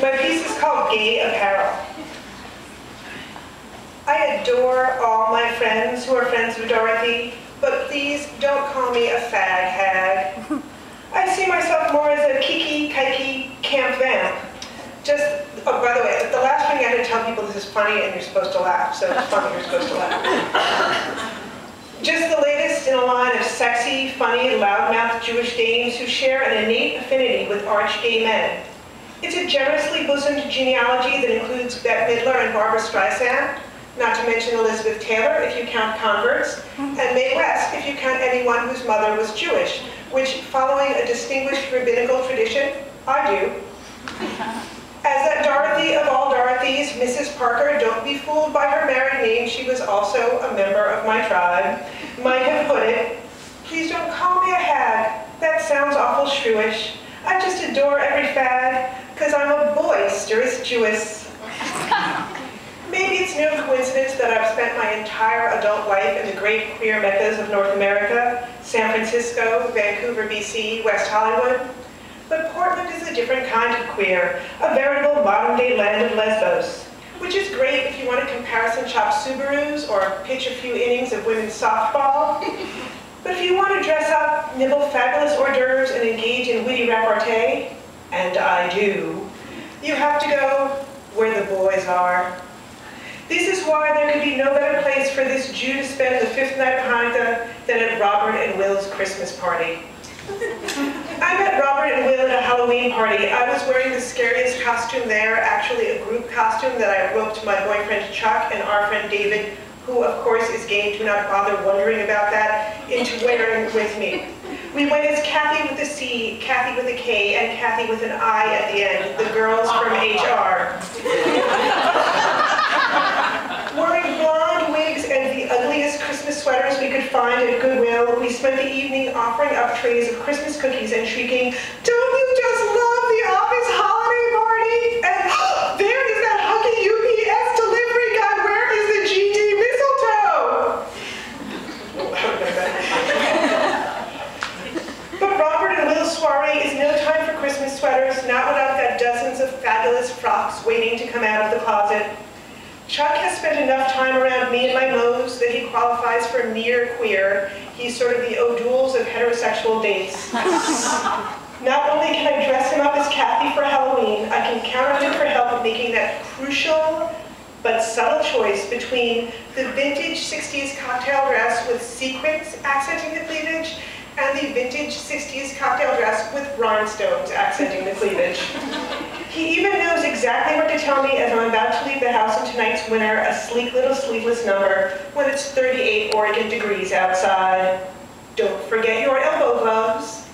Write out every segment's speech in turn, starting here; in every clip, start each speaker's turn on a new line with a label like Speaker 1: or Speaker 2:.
Speaker 1: My piece is called Gay Apparel. I adore all my friends who are friends of Dorothy, but please don't call me a fag hag. I see myself more as a kiki, kiki, camp vamp. Oh, by the way, the last thing I had to tell people this is funny and you're supposed to laugh, so it's funny you're supposed to laugh. Just the latest in a line of sexy, funny, loudmouthed Jewish dames who share an innate affinity with arch gay men. It's a generously bosomed genealogy that includes Bette Midler and Barbara Streisand, not to mention Elizabeth Taylor if you count converts, and Mae West if you count anyone whose mother was Jewish, which, following a distinguished rabbinical tradition, I do. As that Dorothy of all Dorothys, Mrs. Parker, don't be fooled by her married name, she was also a member of my tribe, might have put it, please don't call me a hag, that sounds awful shrewish. I just adore every fag, because I'm a boisterous Jewess. Maybe it's no coincidence that I've spent my entire adult life in the great queer meccas of North America, San Francisco, Vancouver, BC, West Hollywood. But Portland is a different kind of queer, a veritable modern-day land of Lesbos, which is great if you want to comparison shop Subarus or pitch a few innings of women's softball. But if you want to dress up, nibble fabulous hors d'oeuvres, and engage in witty repartee, and I do, you have to go where the boys are. This is why there could be no better place for this Jew to spend the fifth night of Hanukkah than at Robert and Will's Christmas party. I met Robert and Will at a Halloween party. I was wearing the scariest costume there, actually a group costume that I roped my boyfriend Chuck and our friend David, who of course is gay, do not bother wondering about that, into wearing with me. We went as Kathy with a C, Kathy with a K, and Kathy with an I at the end, the girls from HR. Wearing blonde wigs and the ugliest Christmas sweaters we could find at Goodwill, we spent the evening offering up trays of Christmas cookies and shrieking, "Don't you just love the office holiday party?" And there is that hunky UPS delivery guy, where is the GD mistletoe? But Robert and Will's soiree is no time for Christmas sweaters, not without that dozens of fabulous frocks waiting to come out of the closet. Chuck has spent enough time around me and my moes that he qualifies for near queer. He's sort of the O'Douls of heterosexual dates. Not only can I dress him up as Kathy for Halloween, I can count on him for help in making that crucial but subtle choice between the vintage 60s cocktail dress with sequins accenting the cleavage and the vintage 60s cocktail dress with rhinestones accenting the cleavage. He even knows exactly what to tell me as I'm about to leave the house in tonight's winter, a sleek little sleeveless number, when it's 38 Oregon degrees outside. Don't forget your elbow gloves.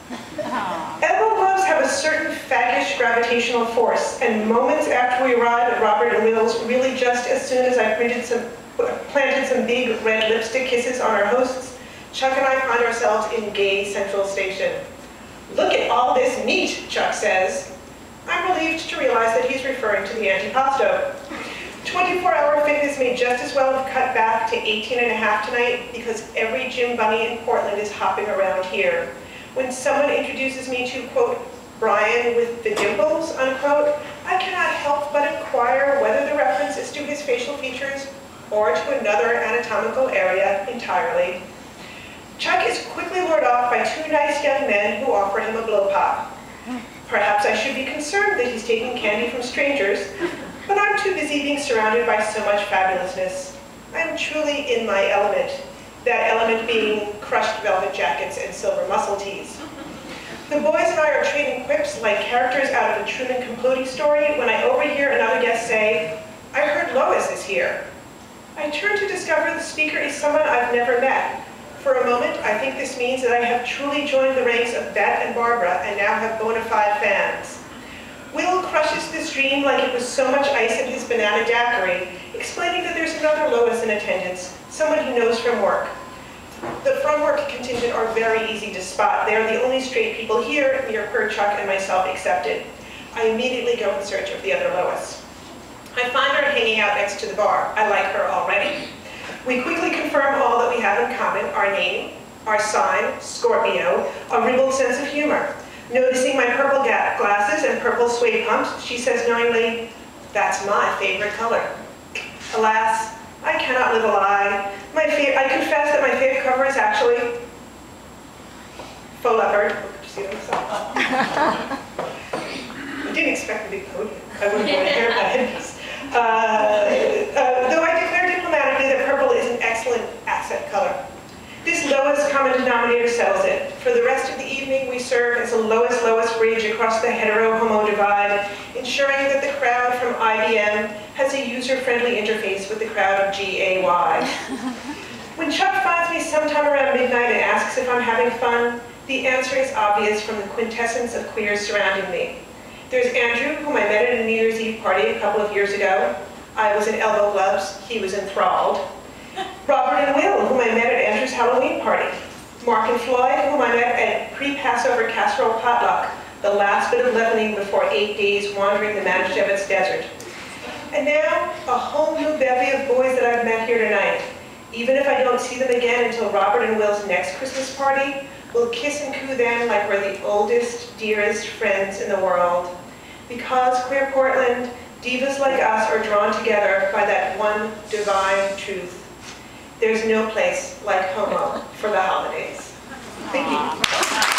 Speaker 1: Elbow gloves have a certain faggish gravitational force, and moments after we arrive at Robert and Will's, really just as soon as I planted some big red lipstick kisses on our hosts, Chuck and I find ourselves in gay Central Station. "Look at all this meat," Chuck says. I'm relieved to realize that he's referring to the antipasto. 24-hour fitness may just as well have cut back to 18.5 tonight because every gym bunny in Portland is hopping around here. When someone introduces me to, quote, Brian with the dimples, unquote, I cannot help but inquire whether the reference is to his facial features or to another anatomical area entirely. Chuck is quickly lured off by two nice young men who offer him a blow pop. Perhaps I should be concerned that he's taking candy from strangers, but I'm too busy being surrounded by so much fabulousness. I'm truly in my element, that element being crushed velvet jackets and silver muscle tees. The boys and I are trading quips like characters out of a Truman Capote story when I overhear another guest say, "I heard Lois is here." I turn to discover the speaker is someone I've never met. For a moment, I think this means that I have truly joined the ranks of Bette and Barbara and now have bona fide fans. Will crushes this dream like it was so much ice in his banana daiquiri, explaining that there's another Lois in attendance, someone he knows from work. The from work contingent are very easy to spot. They are the only straight people here, near her, Chuck, and myself excepted. I immediately go in search of the other Lois. I find her hanging out next to the bar. I like her already. We quickly confirm all that we have in common, our name, our sign, Scorpio, a ribald sense of humor. Noticing my purple glasses and purple suede pumps, she says knowingly, "That's my favorite color." Alas, I cannot live a lie. I confess that my favorite cover is actually faux leopard. See what I didn't expect a big podium. I wouldn't want to hear about it. Though I declare diplomatically that purple is an excellent accent color. This lowest common denominator settles it. For the rest of the evening, we serve as a lowest bridge across the hetero-homo divide, ensuring that the crowd from IBM has a user-friendly interface with the crowd of GAY. When Chuck finds me sometime around midnight and asks if I'm having fun, the answer is obvious from the quintessence of queers surrounding me. There's Andrew, whom I met at a New Year's Eve party a couple of years ago. I was in elbow gloves, he was enthralled. Robert and Will, whom I met at Andrew's Halloween party. Mark and Floyd, whom I met at pre-Passover casserole potluck, the last bit of leavening before 8 days wandering the Manischewitz Desert. And now, a whole new bevy of boys that I've met here tonight. Even if I don't see them again until Robert and Will's next Christmas party, we'll kiss and coo them like we're the oldest, dearest friends in the world. Because, Queer Portland, divas like us are drawn together by that one divine truth. There's no place like homo for the holidays. Thank you.